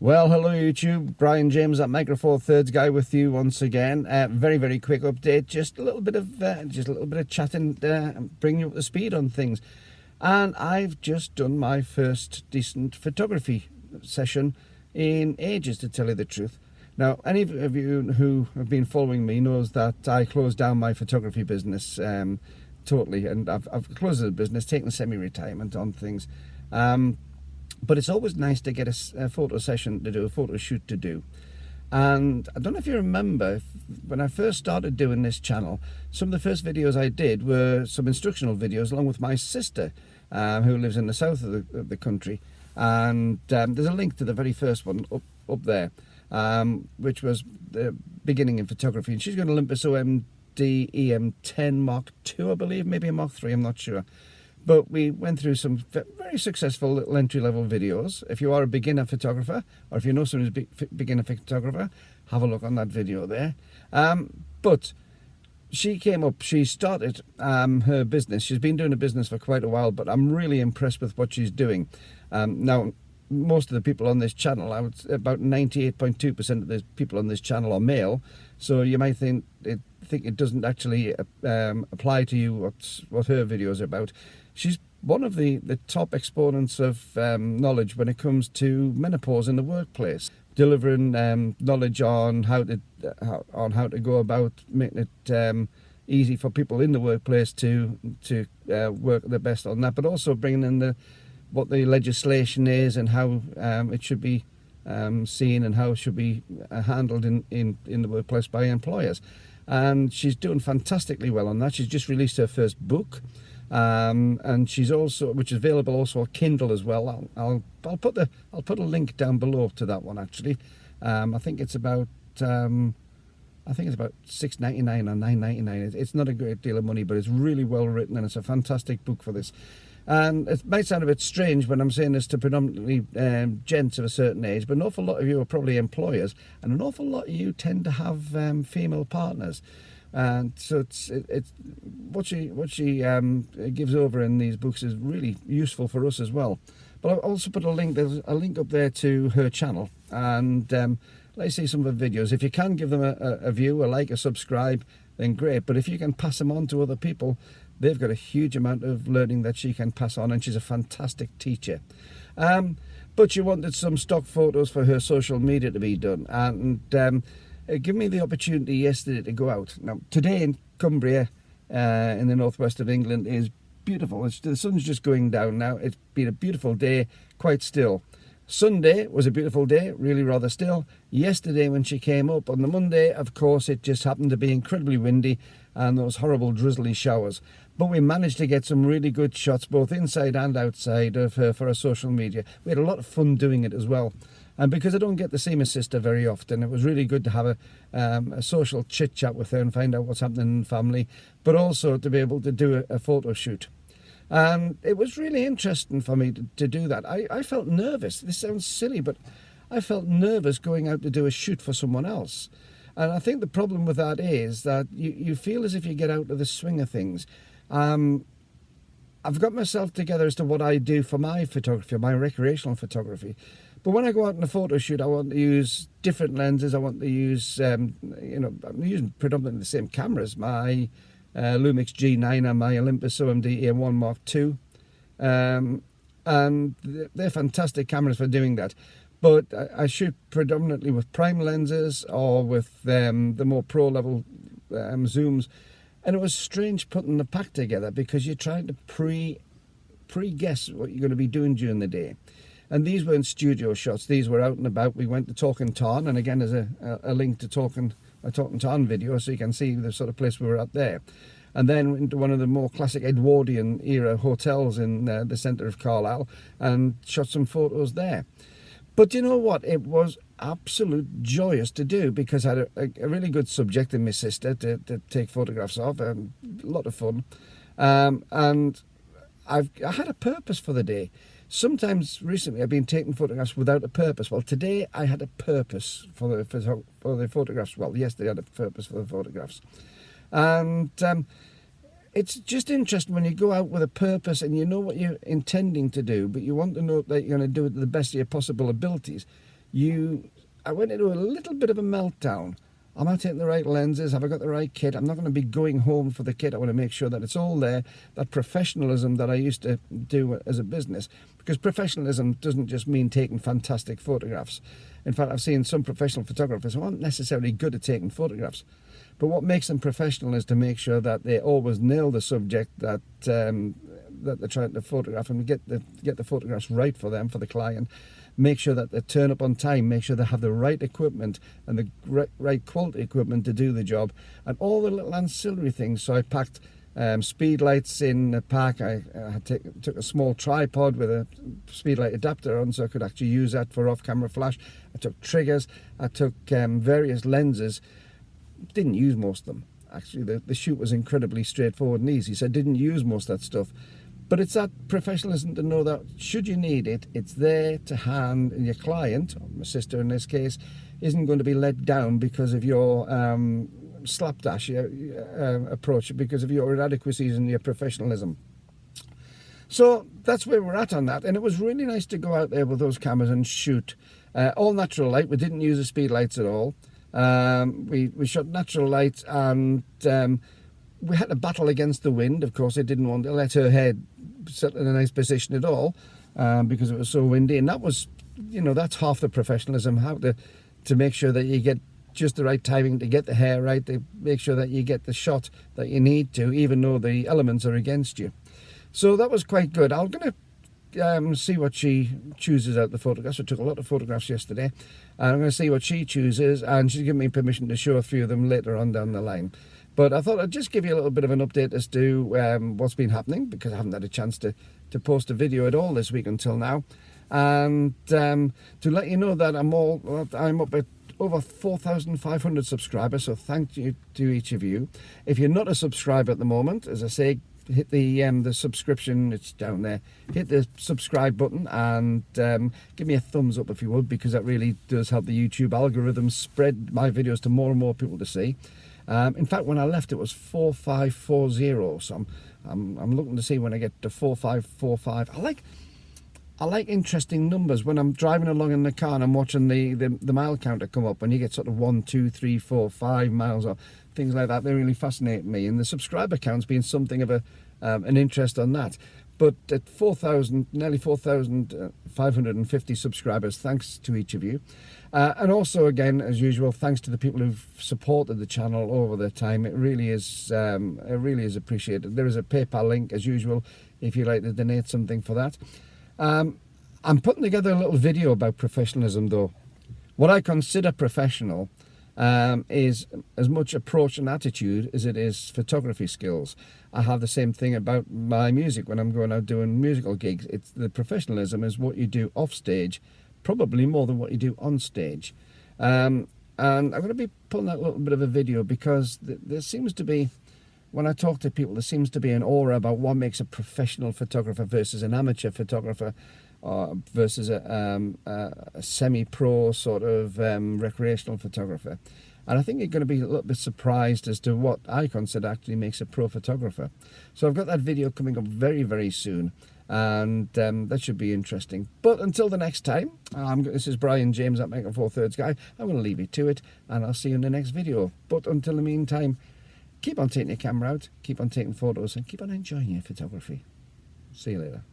Well, hello YouTube, Brian James at Micro Four Thirds guy with you once again. Very quick update, just a little bit of chatting, bringing you up to speed on things. And I've just done my first decent photography session in ages, to tell you the truth. Now, any of you who have been following me knows that I closed down my photography business totally, and I've closed the business, taken semi-retirement on things. But it's always nice to get a photo session to do, a photo shoot to do. And I don't know if you remember, when I first started doing this channel, some of the first videos I did were some instructional videos along with my sister, who lives in the south of the country. And there's a link to the very first one up there, which was the beginning in photography. And she's got an Olympus OMD EM10 Mark II, I believe, maybe a Mark III, I'm not sure. But we went through some very successful little entry-level videos. If you are a beginner photographer, or if you know someone who's a beginner photographer, have a look on that video there. But she came up, she started her business. She's been doing a business for quite a while, but I'm really impressed with what she's doing. Now, most of the people on this channel, about 98.2% of the people on this channel are male, so you might think it doesn't actually apply to you what her videos are about. She's one of the top exponents of knowledge when it comes to menopause in the workplace, delivering knowledge on how to go about making it easy for people in the workplace to work their best on that, but also bringing in what the legislation is and how it should be seen and how it should be handled in the workplace by employers. And she's doing fantastically well on that. She's just released her first book, and she's also, which is available also on Kindle as well. I'll put a link down below to that one actually. I think it's about $6.99 or $9.99. It's not a great deal of money, but it's really well written and it's a fantastic book for this. And it might sound a bit strange when I'm saying this to predominantly gents of a certain age, but an awful lot of you are probably employers, and an awful lot of you tend to have female partners. And so it's what she gives over in these books is really useful for us as well. But I'll also put there's a link up there to her channel, and let's see some of the videos. If you can give them a view, a like, a subscribe, then great. But if you can pass them on to other people, they've got a huge amount of learning that she can pass on, and she's a fantastic teacher. But she wanted some stock photos for her social media to be done, and give me the opportunity yesterday to go out. Now, today in Cumbria, in the northwest of England, is beautiful. The sun's just going down now. It's been a beautiful day, quite still. Sunday was a beautiful day, really rather still. Yesterday when she came up on the Monday, of course, it just happened to be incredibly windy and those horrible drizzly showers. But we managed to get some really good shots, both inside and outside of her for our social media. We had a lot of fun doing it as well. And because I don't get to see my sister very often, it was really good to have a social chit-chat with her and find out what's happening in the family, but also to be able to do a photo shoot. And it was really interesting for me to do that. I felt nervous. This sounds silly, but I felt nervous going out to do a shoot for someone else. And I think the problem with that is that you feel as if you get out of the swing of things. I've got myself together as to what I do for my photography, my recreational photography. But when I go out on a photo shoot, I want to use different lenses. I want to use, I'm using predominantly the same cameras, my Lumix G9 and my Olympus OMD EM1 Mark II. And they're fantastic cameras for doing that. But I shoot predominantly with prime lenses or with the more pro level zooms. And it was strange putting the pack together because you're trying to pre-guess what you're going to be doing during the day. And these weren't studio shots. These were out and about. We went to Talking Tarn, and again, there's a link to a Talking Tarn video, so you can see the sort of place we were at there. And then into one of the more classic Edwardian era hotels in the centre of Carlisle, and shot some photos there. But you know what? It was absolute joyous to do because I had a really good subject in my sister to take photographs of, and a lot of fun. And I had a purpose for the day. Sometimes recently I've been taking photographs without a purpose. Well, today I had a purpose for the photographs. Well, yesterday I had a purpose for the photographs. And it's just interesting when you go out with a purpose and you know what you're intending to do, but you want to know that you're going to do it to the best of your possible abilities. I went into a little bit of a meltdown. Am I taking the right lenses? Have I got the right kit? I'm not going to be going home for the kit. I want to make sure that it's all there, that professionalism that I used to do as a business. Because professionalism doesn't just mean taking fantastic photographs. In fact, I've seen some professional photographers who aren't necessarily good at taking photographs. But what makes them professional is to make sure that they always nail the subject that they're trying to photograph, and get the photographs right for them, for the client. Make sure that they turn up on time, make sure they have the right equipment and the right quality equipment to do the job, and all the little ancillary things. So I packed speed lights in the pack. I took a small tripod with a speed light adapter on, so I could actually use that for off-camera flash. I took triggers, I took various lenses. Didn't use most of them. Actually, the shoot was incredibly straightforward and easy, so I didn't use most of that stuff. But it's that professionalism to know that should you need it, it's there to hand, and your client, or my sister in this case, isn't going to be let down because of your slapdash approach, because of your inadequacies and your professionalism. So that's where we're at on that, and it was really nice to go out there with those cameras and shoot. All natural light. We didn't use the speed lights at all. We shot natural light, and we had to battle against the wind. Of course, I didn't want to let her head sit in a nice position at all because it was so windy, and that was, that's half the professionalism, how to make sure that you get just the right timing, to get the hair right, to make sure that you get the shot that you need to, even though the elements are against you. So that was quite good. I'm going to see what she chooses out the photographs. I took a lot of photographs yesterday, and I'm going to see what she chooses, and she's given me permission to show a few of them later on down the line. But I thought I'd just give you a little bit of an update as to what's been happening, because I haven't had a chance to post a video at all this week until now. And to let you know that I'm up at over 4,500 subscribers, so thank you to each of you. If you're not a subscriber at the moment, as I say, hit the subscription, it's down there. Hit the subscribe button and give me a thumbs up if you would, because that really does help the YouTube algorithm spread my videos to more and more people to see. In fact, when I left, it was 4540, so I'm looking to see when I get to 4545. I like interesting numbers. When I'm driving along in the car and I'm watching the mile counter come up, when you get sort of 1, 2, 3, 4, 5 miles or things like that, they really fascinate me. And the subscriber count's been something of an interest on that. But at nearly 4,550 subscribers, thanks to each of you. And also, again, as usual, thanks to the people who've supported the channel over the time. It really is appreciated. There is a PayPal link, as usual, if you'd like to donate something for that. I'm putting together a little video about professionalism, though. What I consider professional is as much approach and attitude as it is photography skills. I have the same thing about my music when I'm going out doing musical gigs. It's the professionalism is what you do off stage, probably more than what you do on stage. And I'm going to be putting out a little bit of a video, because there seems to be, when I talk to people, there seems to be an aura about what makes a professional photographer versus an amateur photographer, versus a semi-pro sort of recreational photographer. And I think you're going to be a little bit surprised as to what I consider actually makes a pro photographer. So I've got that video coming up very, very soon, and that should be interesting. But until the next time, this is Brian James at Micro Four Thirds Guy. I'm going to leave you to it, and I'll see you in the next video. But until the meantime, keep on taking your camera out, keep on taking photos, and keep on enjoying your photography. See you later.